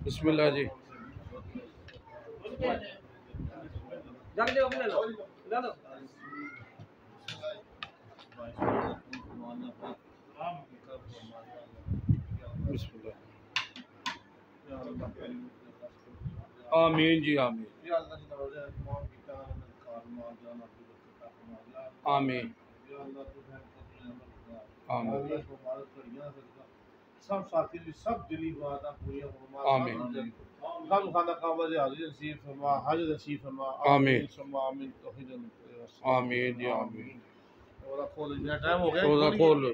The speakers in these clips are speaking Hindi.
बिस्मिल्लाह जी। आमीन जी, आमीन आमीन आमीन सब साथी भी सब दिली बात पूरी आमीन कम खाना काबा दे हाजिर नसीब फरमा हज नसीब फरमा आमीन आमीन तौहीद आमीन जी आमीन। और खोल इतना टाइम हो गया रोज़ा खोल लो।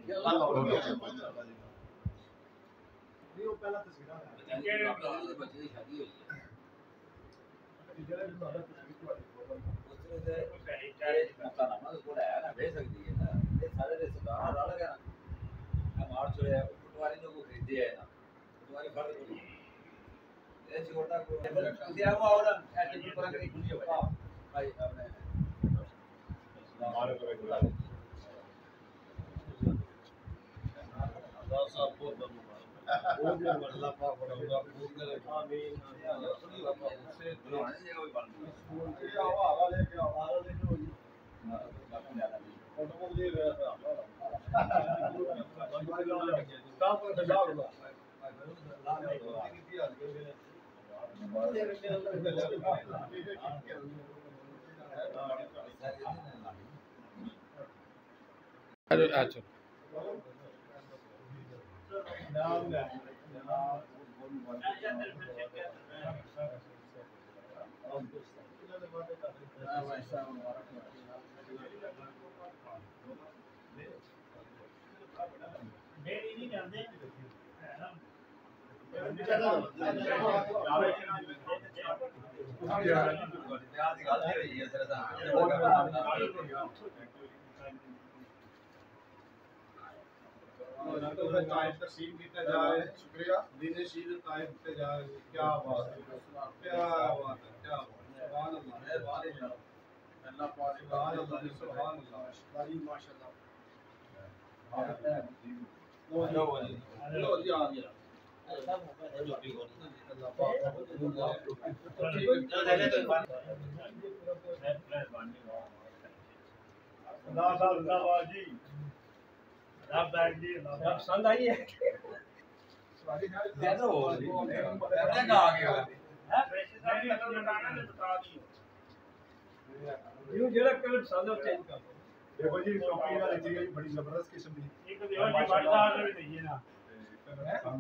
अच्छा तकसीम किया जाए शुक्रिया दिन शीद कायम किया जाए क्या बात है क्या बात है क्या सुभान अल्लाह मेहरबानी अल्लाह पाक सुभान अल्लाह सुभान अल्लाह माशाल्लाह लो जी आ गया पसंद आई है देखो जी टोपी वाली थी बड़ी जबरदस्त किस्म की एक देखो जी बड़दार में चाहिए ना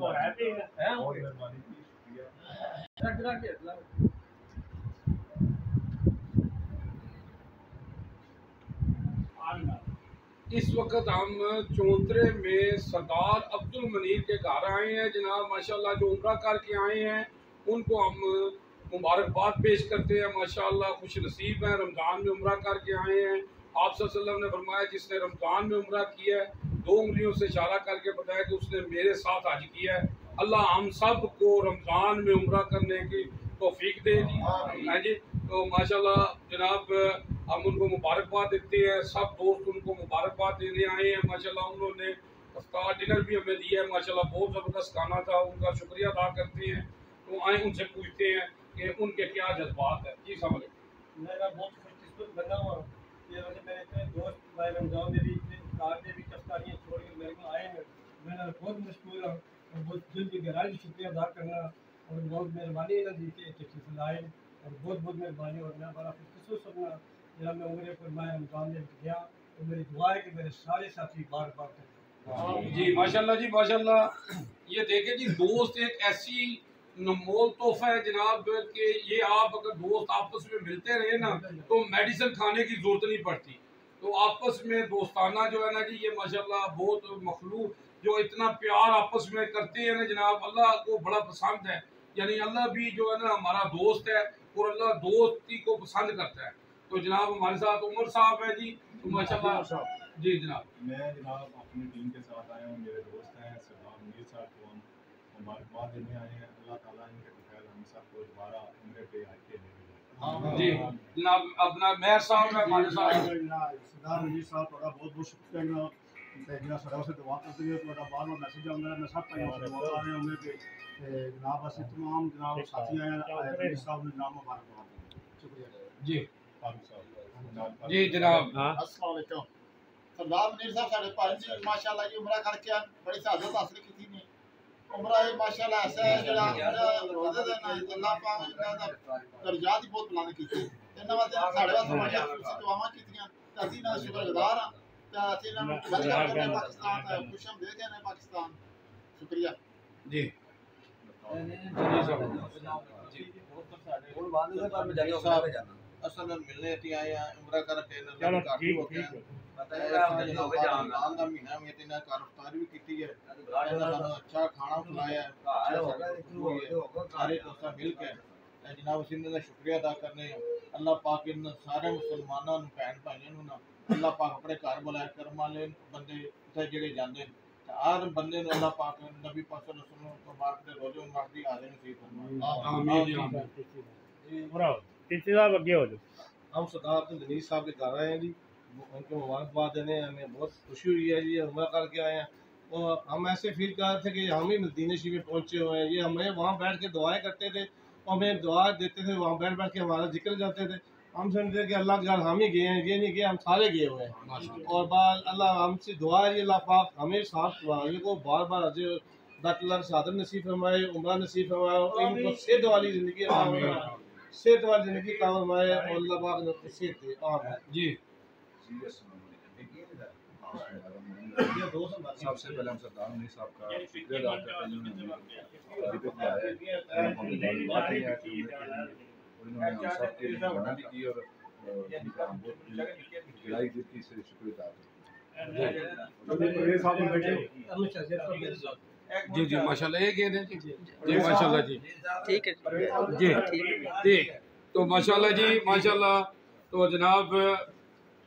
वो है भी है बहुत मेहरबानी शुक्रिया इस वक्त हम चौंतरे में सरदार अब्दुल मनीर के घर आए हैं जनाब। माशाल्लाह जो उम्रा करके आए हैं उनको हम मुबारकबाद पेश करते हैं। माशाल्लाह खुश नसीब हैं, रमज़ान में उम्रा करके आए हैं। आप सल्लल्लाहु अलैहि वसल्लम ने फरमाया जिसने रमज़ान में उम्रा किया है 2 उंगलियों से इशारा करके बताया कि उसने मेरे साथ हज किया है। अल्लाह हम सब को रमज़ान में उम्रा करने की तौफीक दे दी है जी। तो माशाल्लाह जनाब हम उनको मुबारकबाद देते हैं। सब दोस्त उनको मुबारकबाद देने आए हैं। माशाल्लाह उन्होंने इफ्तार डिनर भी हमें दिया है। माशाल्लाह बहुत ज़बरदस्त खाना था, उनका शुक्रिया अदा करते हैं। तो आए उनसे पूछते हैं कि उनके क्या जज्बात है। जी समझ मैं बहुत खुशकिस्मत बना हुआ हूँ कि वैसे मेरे इतने दोस्त भाई रमजान में भी इतने कार में भी कफ्तारियाँ छोड़ के मेरे को आए हैं। मैं बहुत मशहूर हूँ और बहुत दिल की गहराई से शुक्रिया अदा करना और बहुत मेहरबानी है ना दी के तशरीफ लाए और बहुत बहुत मेहरबानी। और मैं बड़ा खुशकिस्मत समझा जब मैं उम्र पर मैं रमजान में गया तो मेरी दुआ है कि मेरे सारे साथी बार बार करें। जी माशाल्लाह जी माशाल्लाह। ये देखें जी दोस्त एक ऐसी अनमोल तोहफा है जनाब कि ये आप अगर दोस्त आपस में मिलते रहे ना तो मेडिसिन खाने की जरूरत नहीं पड़ती। तो आपस में दोस्ताना जो है ना जी ये माशाल्लाह बहुत मखलूक जो इतना प्यार आपस में करते हैं ना जनाब अल्लाह को बड़ा पसंद है। यानी अल्लाह भी जो है ना हमारा दोस्त है और अल्लाह दोस्ती को पसंद करता है। तो जनाब हमारे साथ उमर साहब है जी। तो माशाल्लाह जी जनाब मैं जनाब अपनी टीम के साथ आया हूँ। मेरे दोस्त हैं सरदार मुनीर साहब को हम मुबारकबाद देने आए हैं। अल्लाह ताला इनके बगैर हम सबको दोबारा उम्र पे आके ले जी जनाब अपना मेयर साहब है हमारे साथ। सरदार मुनीर साहब थोड़ा बहुत बहुत शुक्रिया ਤੇ ਜਿਹੜਾ ਸਾਡਾ ਵਾਸਤੇ ਦੁਆ ਕਰਦੇ ਹੋ ਤੁਹਾਡਾ ਬਾਰ ਬਾਰ ਮੈਸੇਜ ਆਉਂਦਾ ਹੈ, ਮੈਂ ਸਭ ਭਾਈਆਂ ਵਾਸਤੇ ਦੁਆ ਕਰ ਰਹੇ ਹੁੰਦੇ ਤੇ ਜਨਾਬ ਅਸੀਂ तमाम जनाब साथी आए हैं साहब ने नाम मुबारक शुक्रिया जी फारूक साहब जी जनाब। अस्सलाम वालेकुम। सरदार मुनीर साहब साढ़े भाई जी माशाल्लाह जी उमरा करके बड़ी सहादत हासिल की थी। उमरा ये माशाल्लाह ऐसा है जड़ा रोज़े दे ना अल्लाह पाक दा दर्जात ही बहुत बुलंद कीते। इन्हां वास्ते साढ़े वास्ते बड़ियां खुशी दुआवां कीतियां ते असीं इन्हां दे शुक्रगुज़ार हां ते असीं इन्हां नूं वेलकम करदे हां पाकिस्तान ते खुशामदीद कहने पाकिस्तान। शुक्रिया जी असल में मिलने ती आए हैं उमरा करके चलो काफी ठीक हो गया ठीक रमजान का महीना में इतना कारफ्तारी भी की है, अच्छा खाना खिलाया सारे दोस्त मिल के जनाब सिंध का शुक्रिया अदा करने। अल्लाह पाक इन सारे मुसलमानों भैन भाइयों ना अल्लाह पाक अपने घर बुलाए कर्म वाले बंदे जेड़े जाते हर बंदे अल्लाह पाक नबी पाक सल्लल्लाहु अलैहि वसल्लम के रोजे मुबारक दी हाजिर नसीब फरमाए। आमीन जी आमीन। हम सरदार अब्दुल मनीर साहब के घर आए हैं जी, उनको मुबारकबाद देने हमें बहुत खुशी हुई है जी, उम्र करके आए हैं और हम ऐसे फील कर रहे थे कि हम ही मदीने शरीफ में पहुंचे हुए हैं। ये हमें वहाँ बैठ के दुआएं करते थे और हमें दुआ देते थे, वहाँ बैठ बैठ के हमारा जिक्र करते थे। हम समझते थे कि अल्लाह के घर हम ही गए हैं, ये नहीं गए, हम सारे गए हुए हैं। और बार अल्लाह हमसे दुआ है अल्लाह पाक हमें साथ वाले को बार बार जो दातुल्लाह सादर नसीब फरमाए, उम्र नसीब फरमाए, इनको सेहत वाली ज़िंदगी सेहत वाली ज़िंदगी का फरमाए और अल्लाह पाक ने सेहत दे। आमीन जी। सबसे पहले हम सरदार मुनीर साहब का शुक्रिया अदा करते हैं जिन्होंने अभी तक आया है उन्होंने हम सब के लिए मना भी की और खिलाई दी थी, इससे शुक्रिया अदा जी जी माशाल्लाह ये कह दें जी माशाल्लाह जी ठीक है जी ठीक। तो माशाल्लाह जी माशाल्लाह। तो जनाब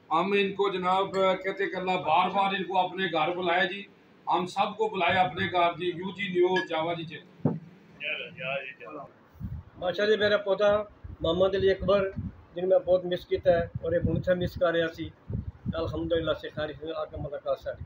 हम इनको जनाब कहते कि अल्लाह बार बार इनको अपने घर बुलाया जी, हम सबको बुलाया अपने घर जी। यू जी न्यू जावा जी माशा जी मेरा पोता मोहम्मद अली अकबर जिन मैं बहुत मिस किया है और एक मुझे मिस कर रहा सी अल्हम्दुलिल्लाह से खारिज आके मुलाकात साड़ी।